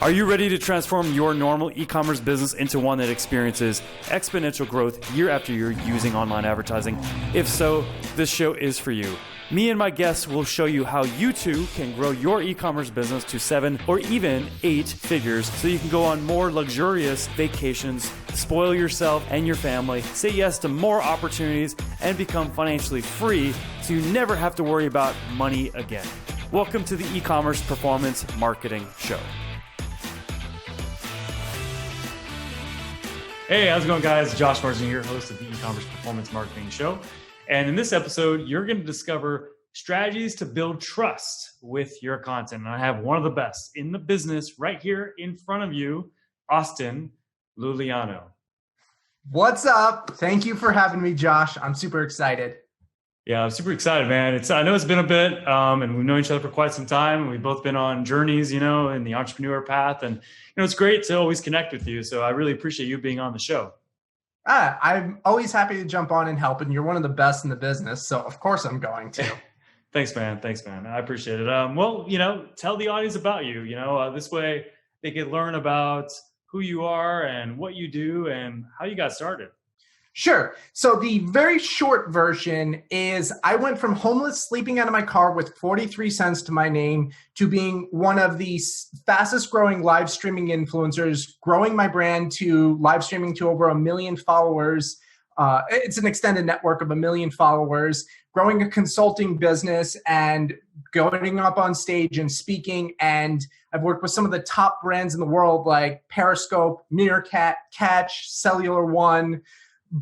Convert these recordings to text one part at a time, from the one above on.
Are you ready to transform your normal e-commerce business into one that experiences exponential growth year after year using online advertising? If so, this show is for you. Me and my guests will show you how you too can grow your e-commerce business to 7 or even 8 figures so you can go on more luxurious vacations, spoil yourself and your family, say yes to more opportunities, and become financially free so you never have to worry about money again. Welcome to the E-commerce Performance Marketing Show. Hey, how's it going, guys? Josh Marsden here, host of the E-commerce Performance Marketing Show. And in this episode, you're going to discover strategies to build trust with your content. And I have one of the best in the business right here in front of you, Austin IULIANO. What's up? Thank you for having me, Josh. I'm super excited. Yeah, I'm super excited, man. I know it's been a bit, and we've known each other for quite some time. And we've both been on journeys, in the entrepreneur path. And, it's great to always connect with you. So I really appreciate you being on the show. I'm always happy to jump on and help. And you're one of the best in the business. So of course I'm going to. Thanks, man. I appreciate it. Well, tell the audience about you, this way they can learn about who you are and what you do and how you got started. Sure. So the very short version is I went from homeless, sleeping out of my car with 43 cents to my name to being one of the fastest growing live streaming influencers, growing my brand to live streaming to over 1 million followers. It's an extended network of 1 million followers, growing a consulting business and going up on stage and speaking. And I've worked with some of the top brands in the world like Periscope, Meerkat, Catch, Cellular One,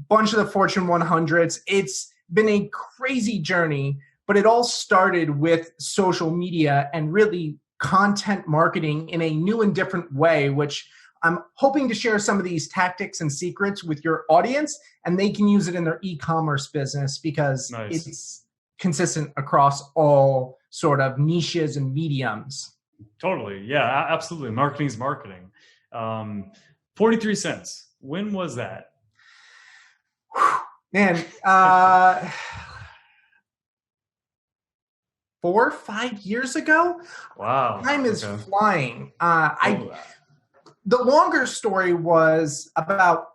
bunch of the Fortune 100s. It's been a crazy journey, but it all started with social media and really content marketing in a new and different way, which I'm hoping to share some of these tactics and secrets with your audience, and they can use it in their e-commerce business because It's consistent across all sort of niches and mediums. Totally. Yeah, absolutely. Marketing is marketing. 43 cents. When was that? Man, 4 or 5 years ago. Wow. Time is flying. The longer story was about,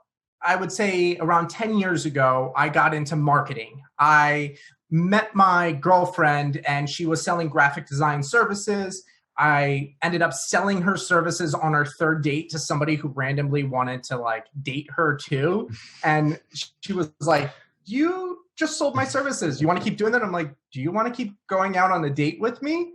I would say around 10 years ago, I got into marketing. I met my girlfriend and she was selling graphic design services. I ended up selling her services on our third date to somebody who randomly wanted to date her too. And she was like, "You just sold my services. You want to keep doing that?" I'm like, "Do you want to keep going out on the date with me?"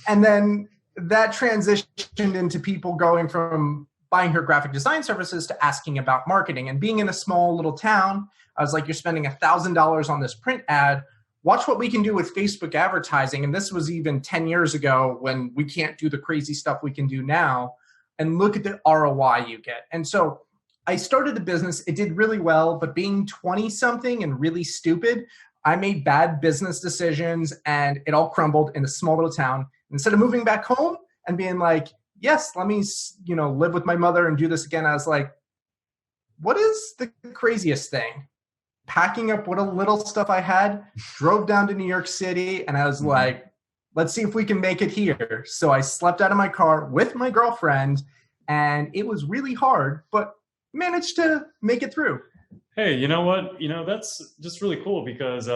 And then that transitioned into people going from buying her graphic design services to asking about marketing. And being in a small little town, I was like, "You're spending $1,000 on this print ad. Watch what we can do with Facebook advertising." And this was even 10 years ago when we can't do the crazy stuff we can do now. And look at the ROI you get. And so I started the business. It did really well, but being 20 something and really stupid, I made bad business decisions and it all crumbled in a small little town. Instead of moving back home and being like, "Yes, let me, live with my mother and do this again," I was like, what is the craziest thing? Packing up what a little stuff I had, drove down to New York City, and I was like, let's see if we can make it here. So I slept out of my car with my girlfriend, and it was really hard, but managed to make it through. Hey, you know what? That's just really cool because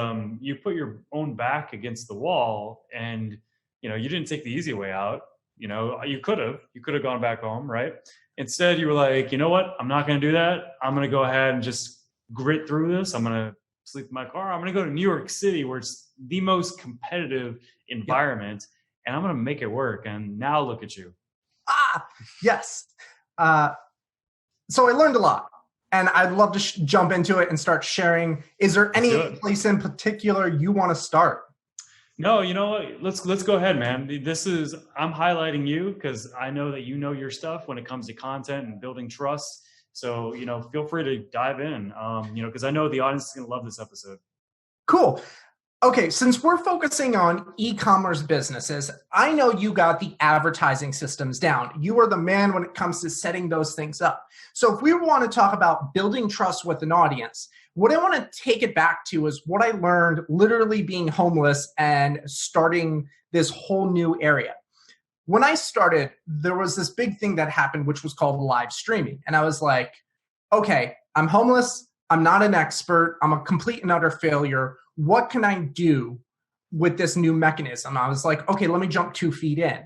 you put your own back against the wall and, you didn't take the easy way out. You could have gone back home, right? Instead, you were like, "You know what? I'm not going to do that. I'm going to go ahead and just grit through this. I'm going to sleep in my car. I'm going to go to New York City where it's the most competitive environment and I'm going to make it work." And now look at you. Yes. So I learned a lot and I'd love to jump into it and start sharing. Is there any place in particular you want to start? No, you know what? Let's go ahead, man. I'm highlighting you because I know that you know your stuff when it comes to content and building trust. So, feel free to dive in, because I know the audience is going to love this episode. Cool. Okay, since we're focusing on e-commerce businesses, I know you got the advertising systems down. You are the man when it comes to setting those things up. So if we want to talk about building trust with an audience, what I want to take it back to is what I learned literally being homeless and starting this whole new area. when I started, there was this big thing that happened, which was called live streaming. And I was like, okay, I'm homeless. I'm not an expert. I'm a complete and utter failure. What can I do with this new mechanism? I was like, okay, let me jump 2 feet in.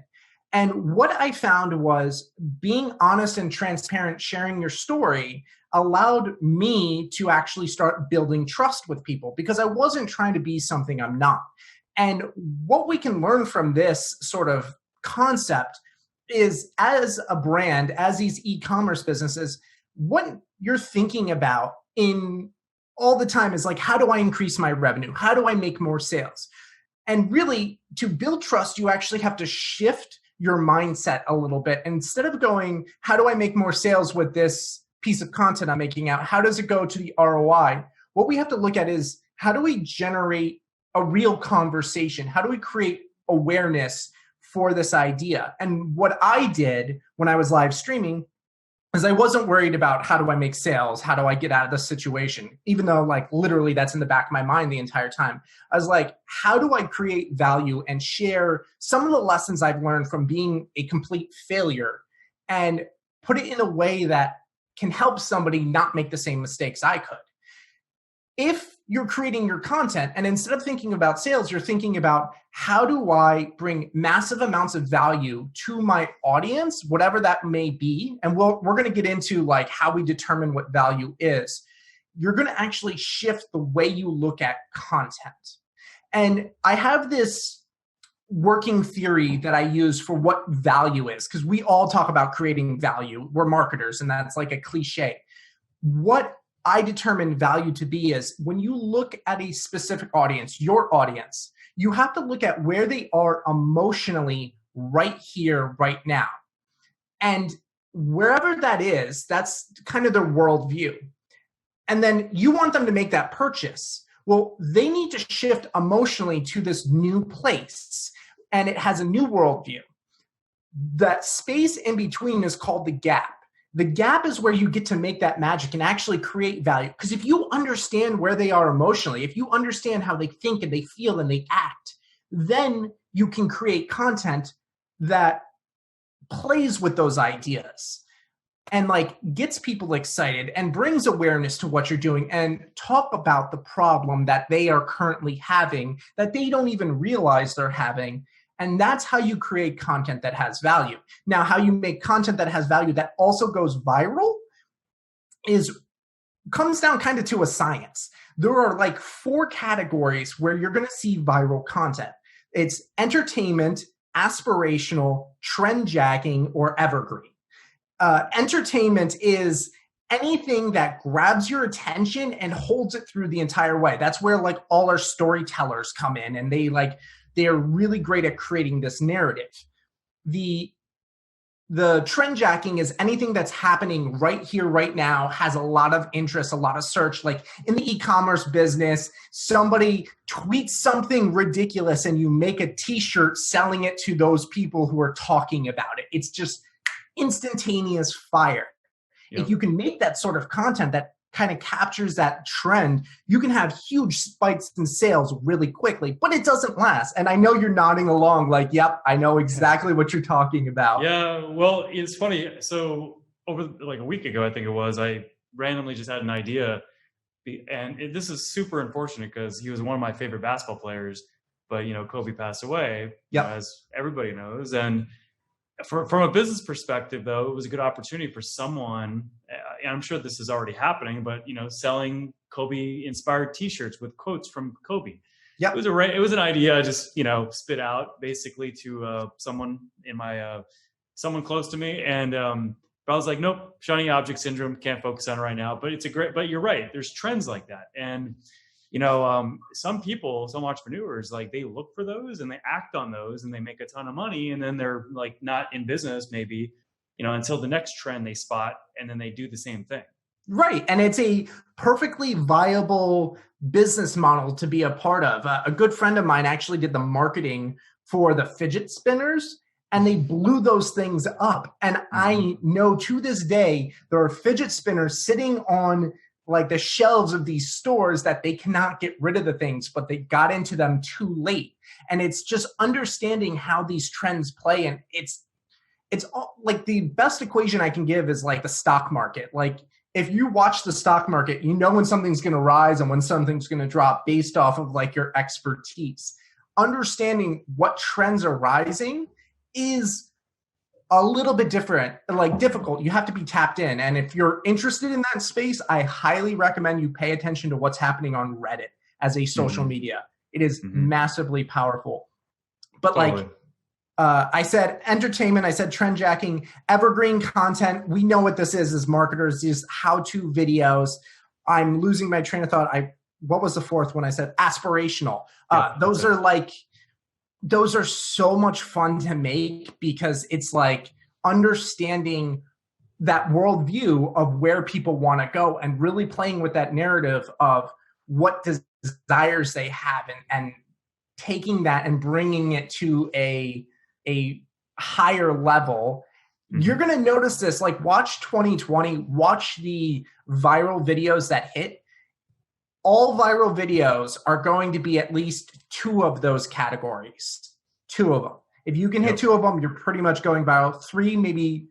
And what I found was being honest and transparent, sharing your story allowed me to actually start building trust with people because I wasn't trying to be something I'm not. And what we can learn from this sort of concept is, as a brand, as these e-commerce businesses, what you're thinking about in all the time is like, how do I increase my revenue? How do I make more sales? And really, to build trust, you actually have to shift your mindset a little bit. And instead of going, how do I make more sales with this piece of content I'm making out? How does it go to the ROI? What we have to look at is, how do we generate a real conversation? How do we create awareness for this idea? And what I did when I was live streaming is I wasn't worried about how do I make sales? How do I get out of this situation? Even though like literally that's in the back of my mind the entire time. I was like, how do I create value and share some of the lessons I've learned from being a complete failure and put it in a way that can help somebody not make the same mistakes I could? If you're creating your content and instead of thinking about sales, you're thinking about how do I bring massive amounts of value to my audience, whatever that may be. And we're going to get into like how we determine what value is. You're going to actually shift the way you look at content. And I have this working theory that I use for what value is, because we all talk about creating value. We're marketers, and that's like a cliche. What I determine value to be is when you look at a specific audience, your audience, you have to look at where they are emotionally right here, right now. And wherever that is, that's kind of their worldview. And then you want them to make that purchase. Well, they need to shift emotionally to this new place, and it has a new worldview. That space in between is called the gap. The gap is where you get to make that magic and actually create value. Because if you understand where they are emotionally, if you understand how they think and they feel and they act, then you can create content that plays with those ideas and like gets people excited and brings awareness to what you're doing and talk about the problem that they are currently having that they don't even realize they're having. And that's how you create content that has value. Now, how you make content that has value that also goes viral comes down kind of to a science. There are like 4 categories where you're going to see viral content. It's entertainment, aspirational, trend jacking, or evergreen. Entertainment is anything that grabs your attention and holds it through the entire way. That's where like all our storytellers come in, and they are really great at creating this narrative. The trend jacking is anything that's happening right here, right now, has a lot of interest, a lot of search. Like in the e-commerce business, somebody tweets something ridiculous and you make a t-shirt selling it to those people who are talking about it. It's just instantaneous fire. Yep. If you can make that sort of content that kind of captures that trend, you can have huge spikes in sales really quickly, but it doesn't last. And I know you're nodding along like, yep, I know exactly what you're talking about. Yeah, well, it's funny. So over like a week ago, I think it was, I randomly just had an idea. And this is super unfortunate because he was one of my favorite basketball players, but Kobe passed away, as everybody knows. And from a business perspective, though, it was a good opportunity for someone, and I'm sure this is already happening, but selling Kobe-inspired T-shirts with quotes from Kobe. Yep. It was an idea I just spit out basically to someone in my someone close to me, and but I was like, nope, shiny object syndrome, can't focus on it right now. But but you're right, there's trends like that, and some people, some entrepreneurs, like they look for those and they act on those and they make a ton of money, and then they're like not in business maybe, until the next trend they spot, and then they do the same thing. Right. And it's a perfectly viable business model to be a part of. A good friend of mine actually did the marketing for the fidget spinners, and they blew those things up. And I know to this day, there are fidget spinners sitting on like the shelves of these stores that they cannot get rid of the things, but they got into them too late. And it's just understanding how these trends play. And it's all, like, the best equation I can give is like the stock market. Like, if you watch the stock market, you know when something's going to rise and when something's going to drop based off of like your expertise. Understanding what trends are rising is a little bit different, like difficult. You have to be tapped in. And if you're interested in that space, I highly recommend you pay attention to what's happening on Reddit as a social media. It is massively powerful. But totally. Like, I said entertainment, I said trend jacking, evergreen content. We know what this is as marketers, these how-to videos. I'm losing my train of thought. What was the fourth one I said? Aspirational. Those are so much fun to make because it's like understanding that worldview of where people want to go and really playing with that narrative of what desires they have and taking that and bringing it to a higher level. You're going to notice this, like watch 2020, watch the viral videos that hit. All viral videos are going to be at least 2 of those categories, 2 of them. If you can hit 2 of them, you're pretty much going viral. 3, maybe.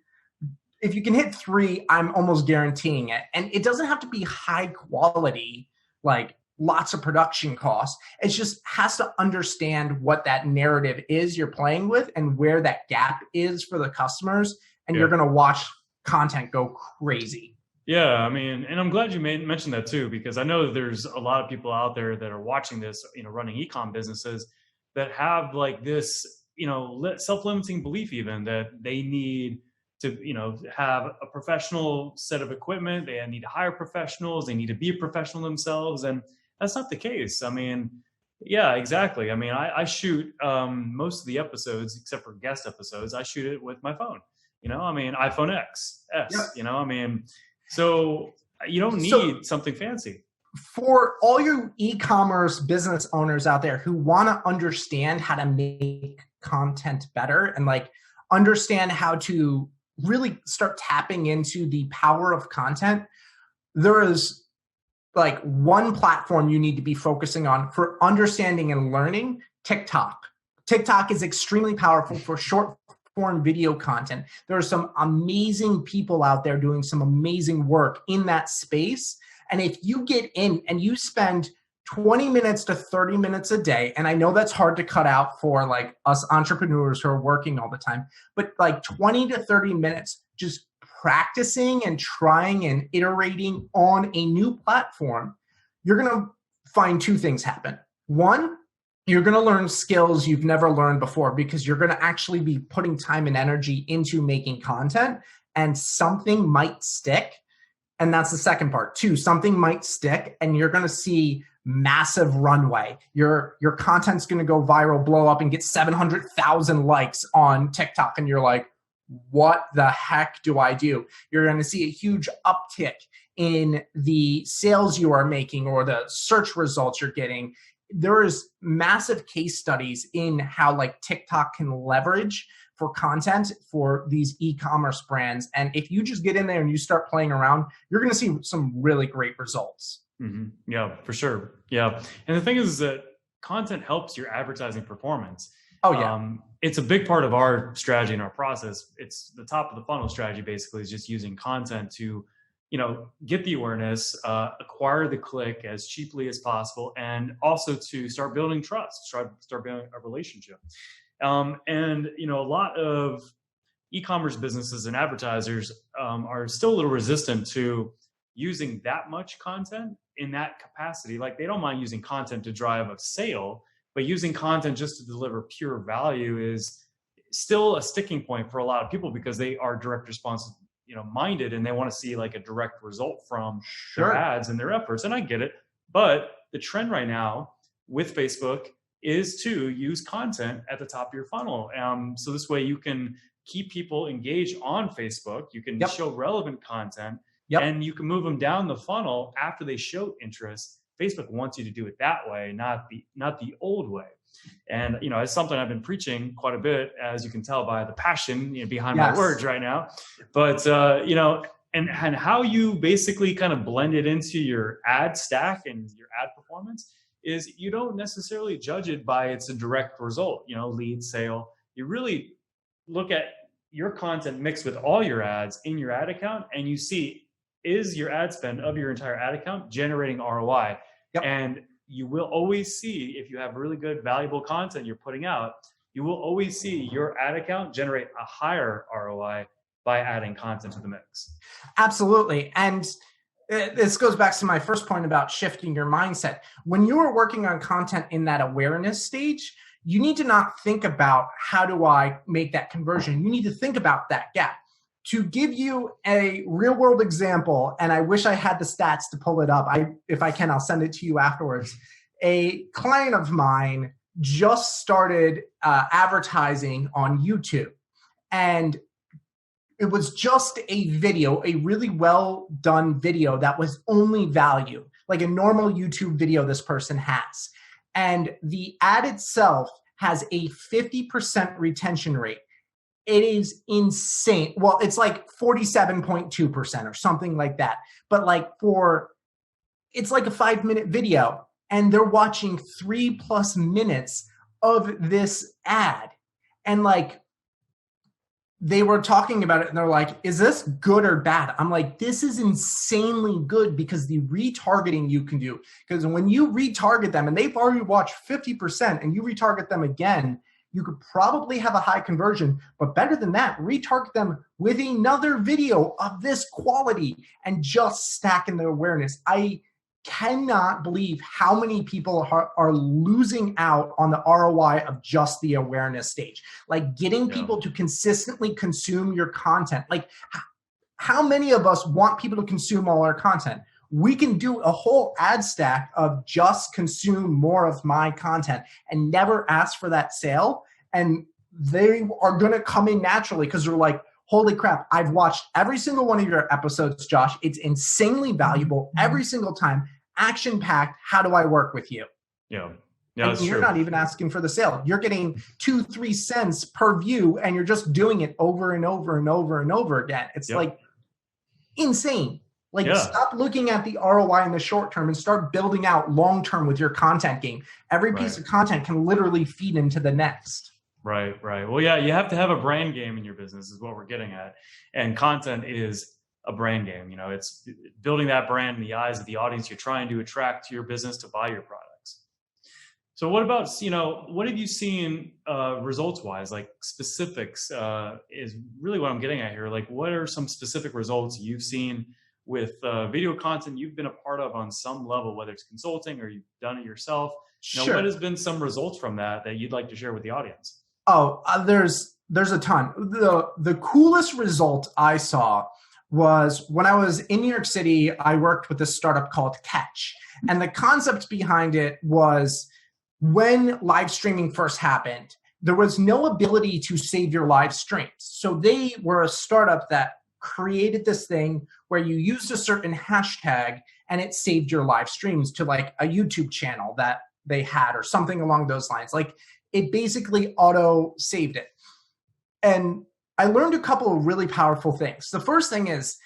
If you can hit 3, I'm almost guaranteeing it. And it doesn't have to be high quality, like lots of production costs. It just has to understand what that narrative is you're playing with and where that gap is for the customers. And you're going to watch content go crazy. Yeah, I mean, and I'm glad you mentioned that too, because I know there's a lot of people out there that are watching this, running e-com businesses that have like this, self-limiting belief even that they need to, have a professional set of equipment. They need to hire professionals. They need to be a professional themselves. And that's not the case. I mean, yeah, exactly. I mean, I shoot most of the episodes, except for guest episodes, I shoot it with my phone, iPhone X, so you don't need something fancy. For all you e-commerce business owners out there who want to understand how to make content better and like understand how to really start tapping into the power of content, there is like one platform you need to be focusing on for understanding and learning: TikTok. TikTok is extremely powerful for short form video content. There are some amazing people out there doing some amazing work in that space. And if you get in and you spend 20 minutes to 30 minutes a day, and I know that's hard to cut out for like us entrepreneurs who are working all the time, but like 20 to 30 minutes just practicing and trying and iterating on a new platform, you're going to find 2 things happen. One, you're going to learn skills you've never learned before because you're going to actually be putting time and energy into making content, and something might stick. And that's the second part. 2, something might stick and you're going to see massive runway. Your content's going to go viral, blow up, and get 700,000 likes on TikTok. And you're like, what the heck do I do? You're going to see a huge uptick in the sales you are making or the search results you're getting. There is massive case studies in how like TikTok can leverage for content for these e-commerce brands. And if you just get in there and you start playing around, you're going to see some really great results. Mm-hmm. Yeah, for sure. Yeah. And the thing is that content helps your advertising performance. Oh, yeah. It's a big part of our strategy and our process. It's the top of the funnel strategy, basically, is just using content to, get the awareness, acquire the click as cheaply as possible, and also to start building trust, start building a relationship. And, a lot of e-commerce businesses and advertisers are still a little resistant to using that much content in that capacity. Like, they don't mind using content to drive a sale, but using content just to deliver pure value is still a sticking point for a lot of people because they are direct response, minded, and they want to see like a direct result from their ads and their efforts. And I get it. But the trend right now with Facebook is to use content at the top of your funnel. So this way you can keep people engaged on Facebook. You can show relevant content and you can move them down the funnel after they show interest. Facebook wants you to do it that way, not the old way. And, it's something I've been preaching quite a bit, as you can tell by the passion behind my words right now. But, and how you basically kind of blend it into your ad stack and your ad performance is you don't necessarily judge it by its a direct result, lead, sale. You really look at your content mixed with all your ads in your ad account, and you see, is your ad spend of your entire ad account generating ROI? Yep. And you will always see, if you have really good, valuable content you're putting out, you will always see your ad account generate a higher ROI by adding content to the mix. Absolutely. And this goes back to my first point about shifting your mindset. When you are working on content in that awareness stage, you need to not think about how do I make that conversion. You need to think about that gap. To give you a real world example, and I wish I had the stats to pull it up. If I can, I'll send it to you afterwards. A client of mine just started advertising on YouTube, and it was just a video, a really well done video that was only value, like a normal YouTube video this person has. And the ad itself has a 50% retention rate. It is insane. Well, it's like 47.2% or something like that. But it's like a 5-minute video, and they're watching 3+ minutes of this ad. And they were talking about it, and they're like, is this good or bad? I'm like, this is insanely good, because the retargeting you can do. Because when you retarget them and they've already watched 50% and you retarget them again, you could probably have a high conversion. But better than that, retarget them with another video of this quality and just stack in the awareness. I cannot believe how many people are losing out on the ROI of just the awareness stage. Getting people to consistently consume your content. How many of us want people to consume all our content? We can do a whole ad stack of just consume more of my content and never ask for that sale. And they are going to come in naturally, because they're like, holy crap, I've watched every single one of your episodes, Josh. It's insanely valuable every single time. Action-packed. How do I work with you? Yeah. And you're not even asking for the sale. You're getting 2-3 cents per view, and you're just doing it over and over and over and over again. It's insane. Stop looking at the ROI in the short term and start building out long term with your content game. Every piece of content can literally feed into the next. Right. Well, yeah, you have to have a brand game in your business, is what we're getting at. And content is a brand game. It's building that brand in the eyes of the audience you're trying to attract to your business to buy your products. So what about, what have you seen results wise, specifics is really what I'm getting at here. What are some specific results you've seen with video content you've been a part of on some level, whether it's consulting or you've done it yourself? Sure. What has been some results from that you'd like to share with the audience? Oh, there's a ton. The coolest result I saw was when I was in New York City. I worked with a startup called Catch. And the concept behind it was, when live streaming first happened, there was no ability to save your live streams. So they were a startup that created this thing where you used a certain hashtag and it saved your live streams to a YouTube channel that they had or something along those lines. It basically auto saved it. And I learned a couple of really powerful things. The first thing is,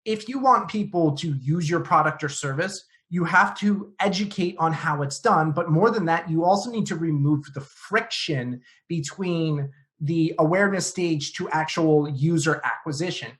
if you want people to use your product or service, you have to educate on how it's done. But more than that, you also need to remove the friction between the awareness stage to actual user acquisition.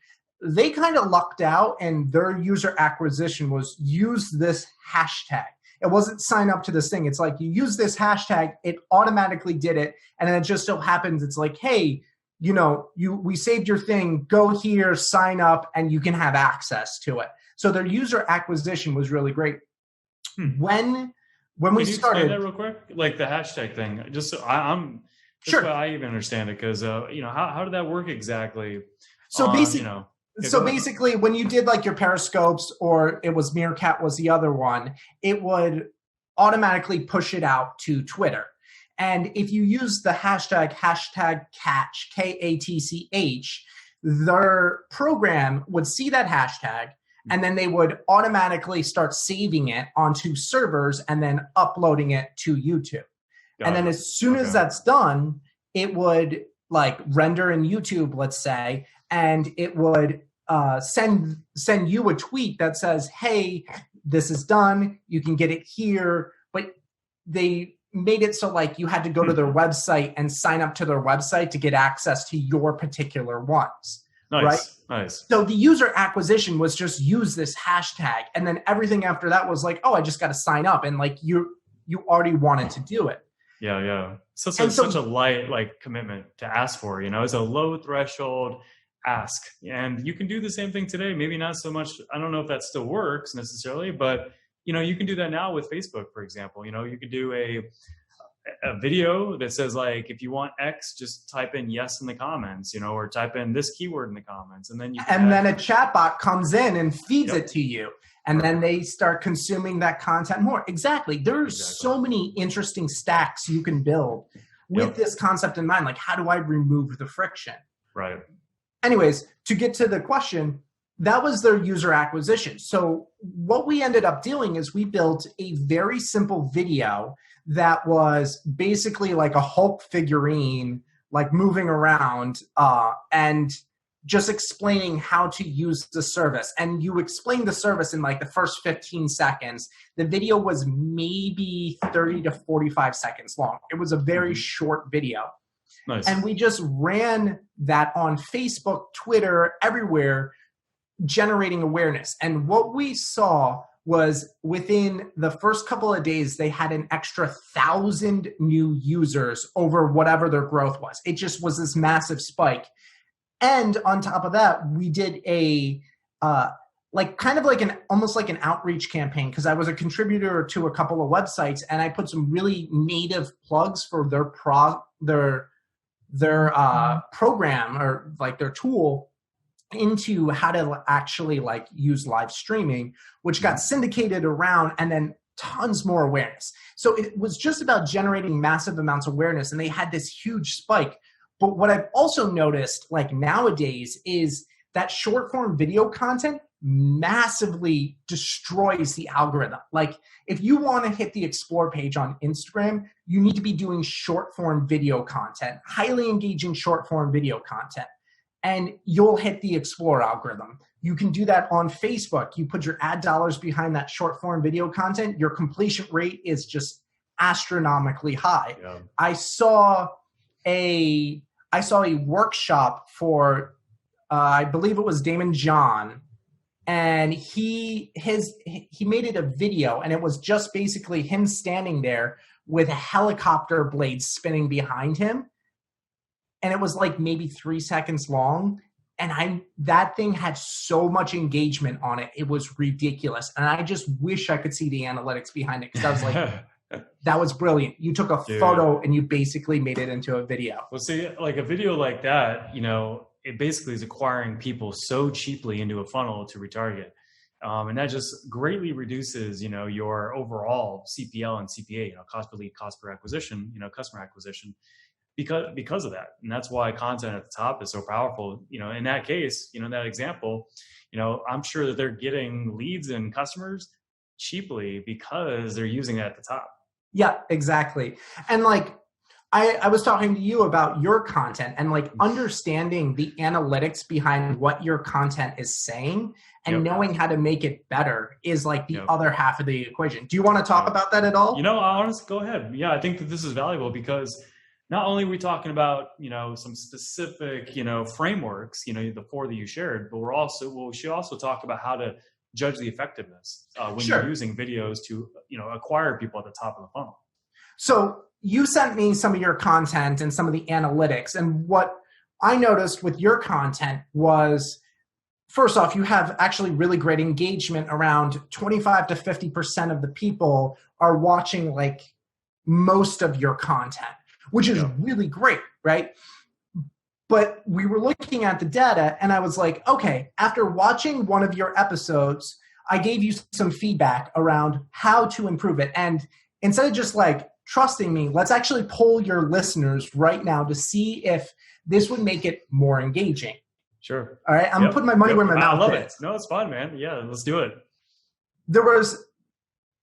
They kind of lucked out, and their user acquisition was use this hashtag. It wasn't sign up to this thing. It's you use this hashtag, it automatically did it. And then it just so happens, it's hey, we saved your thing, go here, sign up, and you can have access to it. So their user acquisition was really great. When we started, explain that real quick, the hashtag thing, just so I'm sure I even understand it, because how did that work exactly? So basically, when you did your Periscopes, or it was Meerkat was the other one, it would automatically push it out to Twitter. And if you use the hashtag catch, KATCH, their program would see that hashtag, and then they would automatically start saving it onto servers and then uploading it to YouTube. And then as soon as that's done, it would render in YouTube, let's say, and it would send you a tweet that says, hey, this is done. You can get it here. But they made it so like you had to go to their website and sign up to their website to get access to your particular ones. Nice, right? Nice. So the user acquisition was just use this hashtag, and then everything after that was like, oh, I just got to sign up, and like you already wanted to do it. Yeah. Such a light like commitment to ask for. It's a low threshold ask, and you can do the same thing today. Maybe not so much. I don't know if that still works necessarily, but you can do that now with Facebook, for example. You could do a video that says like, if you want X, just type in yes in the comments, or type in this keyword in the comments, and then then a chatbot comes in and feeds it to you, and then they start consuming that content more. Exactly. There's so many interesting stacks you can build with this concept in mind. Like, how do I remove the friction? Right. Anyways, to get to the question, that was their user acquisition. So what we ended up doing is we built a very simple video that was basically like a Hulk figurine, like moving around and just explaining how to use the service. And you explain the service in like the first 15 seconds. The video was maybe 30 to 45 seconds long. It was a very short video. Nice. And we just ran that on Facebook, Twitter, everywhere, generating awareness. And what we saw was within the first couple of days, they had an extra 1,000 new users over whatever their growth was. It just was this massive spike. And on top of that, we did a almost like an outreach campaign, because I was a contributor to a couple of websites, and I put some really native plugs for their program, or like their tool, into how to actually like use live streaming, which got syndicated around, and then tons more awareness. So it was just about generating massive amounts of awareness, and they had this huge spike. But what I've also noticed like nowadays is that short form video content massively destroys the algorithm. Like if you want to hit the explore page on Instagram, you need to be doing short form video content, highly engaging short form video content, and you'll hit the explore algorithm. You can do that on Facebook. You put your ad dollars behind that short form video content, your completion rate is just astronomically high. Yeah. I saw a workshop for I believe it was Damon John, and he made it a video, and it was just basically him standing there with a helicopter blade spinning behind him, and it was like maybe 3 seconds long, and that thing had so much engagement on it, it was ridiculous, and I just wish I could see the analytics behind it, because I was like, that was brilliant. You took a photo and you basically made it into a video. Well, see, like a video like that, it basically is acquiring people so cheaply into a funnel to retarget. And that just greatly reduces, your overall CPL and CPA, cost per lead, cost per acquisition, customer acquisition, because of that. And that's why content at the top is so powerful. In that case, in that example, I'm sure that they're getting leads and customers cheaply because they're using it at the top. Yeah, exactly. And like, I was talking to you about your content, and like understanding the analytics behind what your content is saying and knowing how to make it better is like the other half of the equation. Do you want to talk about that at all? Honestly, go ahead. Yeah, I think that this is valuable, because not only are we talking about, some specific, frameworks, the four that you shared, but we should also talk about how to judge the effectiveness when you're using videos to, acquire people at the top of the funnel. So you sent me some of your content and some of the analytics. And what I noticed with your content was, first off, you have actually really great engagement. Around 25 to 50% of the people are watching like most of your content, which is really great, right? But we were looking at the data, and I was like, okay, after watching one of your episodes, I gave you some feedback around how to improve it. And instead of just like trusting me, let's actually poll your listeners right now to see if this would make it more engaging. Sure. All right. I'm putting my money where my mouth is. I love it. No, it's fun, man. Yeah, let's do it. There was,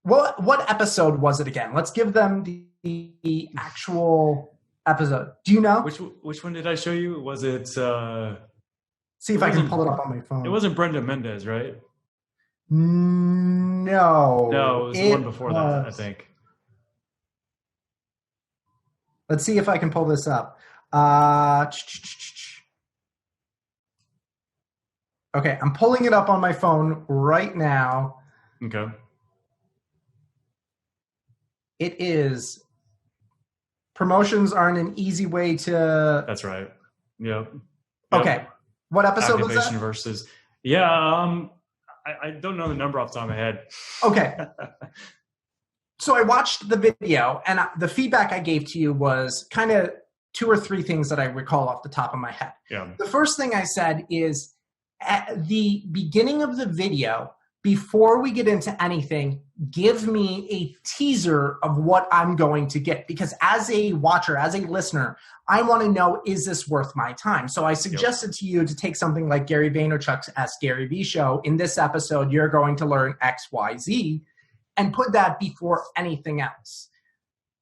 what episode was it again? Let's give them the actual episode. Do you know? Which one did I show you? Was it? See if I can pull it up on my phone. It wasn't Brenda Mendez, right? No. No, it was the one before that, I think. Let's see if I can pull this up. Okay, I'm pulling it up on my phone right now. Okay. It is. Promotions aren't an easy way to. That's right. Yep. Okay. What episode was that? Versus. Yeah. I don't know the number off the top of my head. Okay. So I watched the video, and the feedback I gave to you was kind of 2 or 3 things that I recall off the top of my head. Yeah. The first thing I said is at the beginning of the video, before we get into anything, give me a teaser of what I'm going to get. Because as a watcher, as a listener, I want to know, is this worth my time? So I suggested to you to take something like Gary Vaynerchuk's Ask Gary Vee show. In this episode, you're going to learn X, Y, Z, and put that before anything else.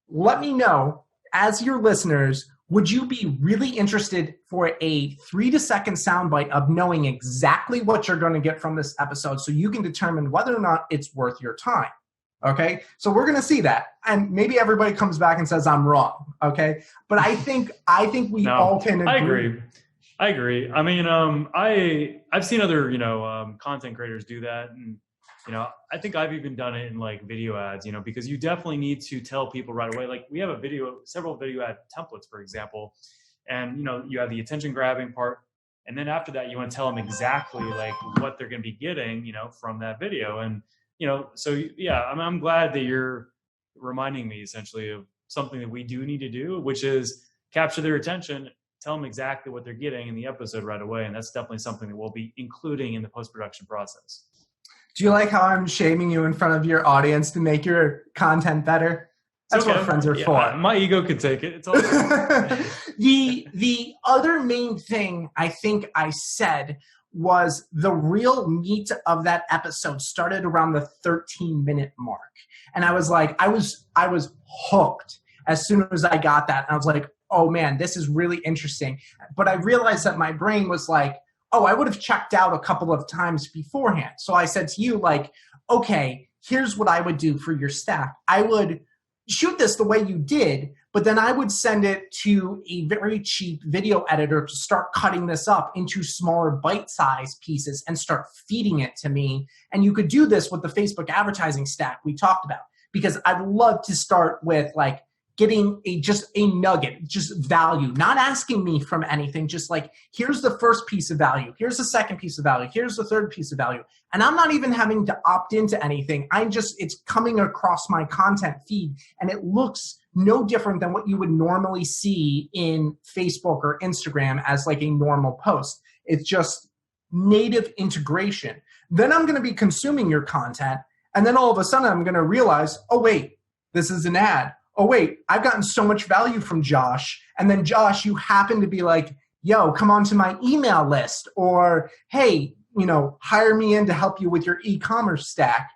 Let me know, as your listeners, would you be really interested for a 3 to second soundbite of knowing exactly what you're going to get from this episode so you can determine whether or not it's worth your time? Okay, so we're going to see that, and maybe everybody comes back and says I'm wrong. Okay, but I think we all can agree. I agree. I mean, I've seen other content creators do that, and I think I've even done it in like video ads, because you definitely need to tell people right away. Like we have several video ad templates, for example, and you have the attention grabbing part, and then after that, you want to tell them exactly like what they're going to be getting, from that video, and so yeah, I'm glad that you're reminding me essentially of something that we do need to do, which is capture their attention, tell them exactly what they're getting in the episode right away, and that's definitely something that we'll be including in the post-production process. Do you like how I'm shaming you in front of your audience to make your content better? That's what friends are for. My ego could take it. It's all good. The other main thing I think I said was the real meat of that episode started around the 13-minute mark. And I was like, I was hooked as soon as I got that. And I was like, oh man, this is really interesting. But I realized that my brain was like, oh, I would have checked out a couple of times beforehand. So I said to you, like, okay, here's what I would do for your staff. I would shoot this the way you did, but then I would send it to a very cheap video editor to start cutting this up into smaller bite-sized pieces and start feeding it to me. And you could do this with the Facebook advertising stack we talked about, because I'd love to start with like getting just a nugget, just value, not asking me from anything, just like, here's the first piece of value, here's the second piece of value, here's the third piece of value. And I'm not even having to opt into anything. It's coming across my content feed, and it looks no different than what you would normally see in Facebook or Instagram as like a normal post. It's just native integration. Then I'm going to be consuming your content, and then all of a sudden I'm going to realize, oh wait, this is an ad. Oh, wait, I've gotten so much value from Josh. And then Josh, you happen to be like, yo, come on to my email list, or, hey, hire me in to help you with your e-commerce stack.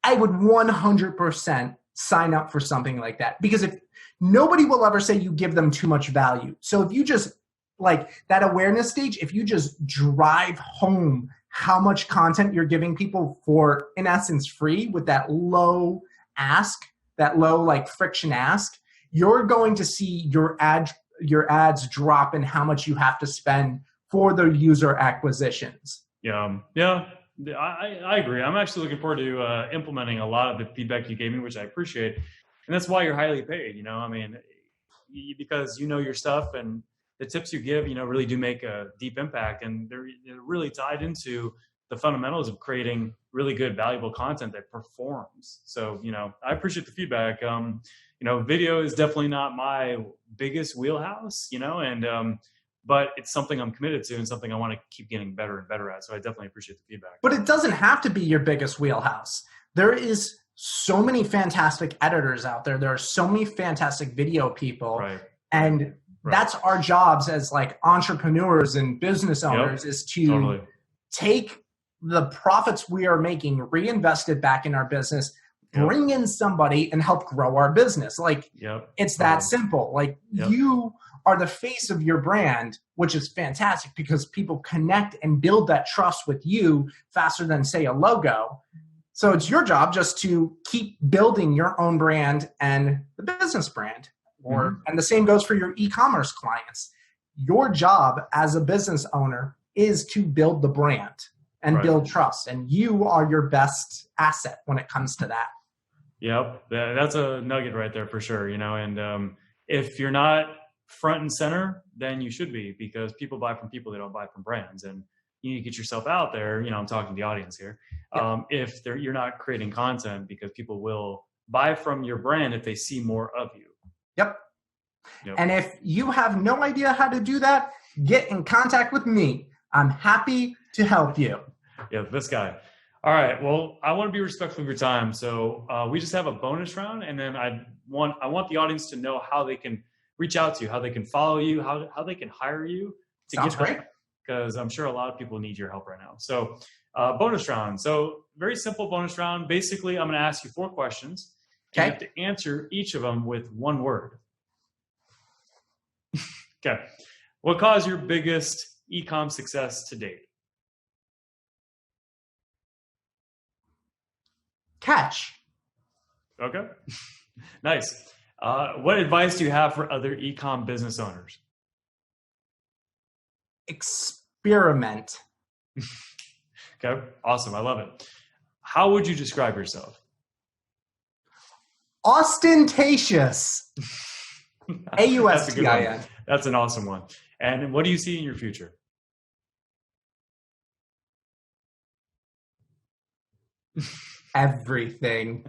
I would 100% sign up for something like that, because if nobody will ever say you give them too much value. So if you just like that awareness stage, if you just drive home how much content you're giving people for, in essence, free with that low ask, that low like friction ask, you're going to see your ads drop in how much you have to spend for the user acquisitions. Yeah, I agree. I'm actually looking forward to implementing a lot of the feedback you gave me, which I appreciate, and that's why you're highly paid. Because your stuff, and the tips you give, really do make a deep impact, and they're really tied into the fundamentals of creating really good, valuable content that performs. So, I appreciate the feedback. Video is definitely not my biggest wheelhouse, but it's something I'm committed to and something I want to keep getting better and better at. So I definitely appreciate the feedback. But it doesn't have to be your biggest wheelhouse. There is so many fantastic editors out there. There are so many fantastic video people. Right. And that's our jobs as like entrepreneurs and business owners, is to take the profits we are making, reinvest it back in our business, bring in somebody and help grow our business. Like it's that simple. Like you are the face of your brand, which is fantastic because people connect and build that trust with you faster than, say, a logo. So it's your job just to keep building your own brand and the business brand. and the same goes for your e-commerce clients. Your job as a business owner is to build the brand and build trust. And you are your best asset when it comes to that. Yep. That's a nugget right there for sure. And if you're not front and center, then you should be, because people buy from people, they don't buy from brands. And you need to get yourself out there. I'm talking to the audience here. If you're not creating content, because people will buy from your brand if they see more of you. Yep. And if you have no idea how to do that, get in contact with me. I'm happy to help you. Yeah, this guy. All right. Well, I want to be respectful of your time. So we just have a bonus round, and then I want the audience to know how they can reach out to you, how they can follow you, how they can hire you. Sounds great. Because I'm sure a lot of people need your help right now. So bonus round. So very simple bonus round. Basically, I'm going to ask you 4 questions. Okay. You have to answer each of them with one word. Okay. What caused your biggest e-com success to date? Catch. Okay. Nice. What advice do you have for other e-com business owners? Experiment. Okay. Awesome. I love it. How would you describe yourself? Ostentatious. AUSTIN. That's an awesome one. And what do you see in your future? Everything.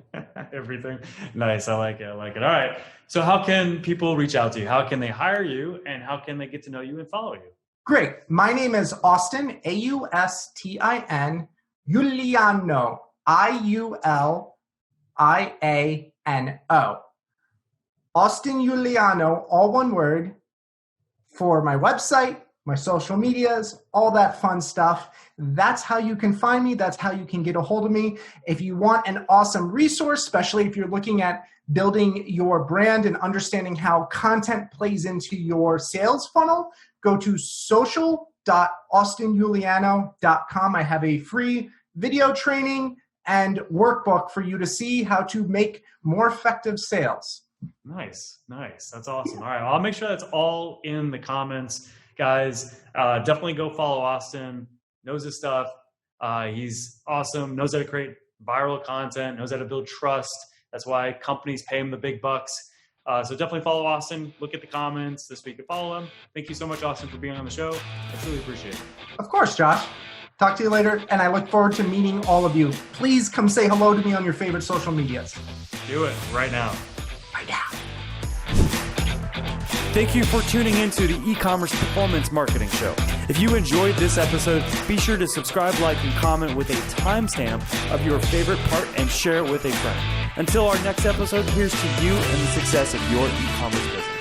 Everything. Nice. I like it. All right. So how can people reach out to you? How can they hire you? And how can they get to know you and follow you? Great. My name is Austin, AUSTIN, Iuliano, IULIANO. Austin Iuliano, all one word, for my website, my social medias, all that fun stuff. That's how you can find me. That's how you can get a hold of me. If you want an awesome resource, especially if you're looking at building your brand and understanding how content plays into your sales funnel, go to social.austinuliano.com. I have a free video training and workbook for you to see how to make more effective sales. Nice. That's awesome. All right. Well, I'll make sure that's all in the comments. Guys, definitely go follow Austin. Knows his stuff. He's awesome. Knows how to create viral content. Knows how to build trust. That's why companies pay him the big bucks. So definitely follow Austin. Look at the comments this week and follow him. Thank you so much, Austin, for being on the show. I truly appreciate it. Of course, Josh. Talk to you later, and I look forward to meeting all of you. Please come say hello to me on your favorite social medias. Do it right now. Right now. Thank you for tuning into the e-commerce performance marketing show. If you enjoyed this episode, be sure to subscribe, like, and comment with a timestamp of your favorite part and share it with a friend. Until our next episode, here's to you and the success of your e-commerce business.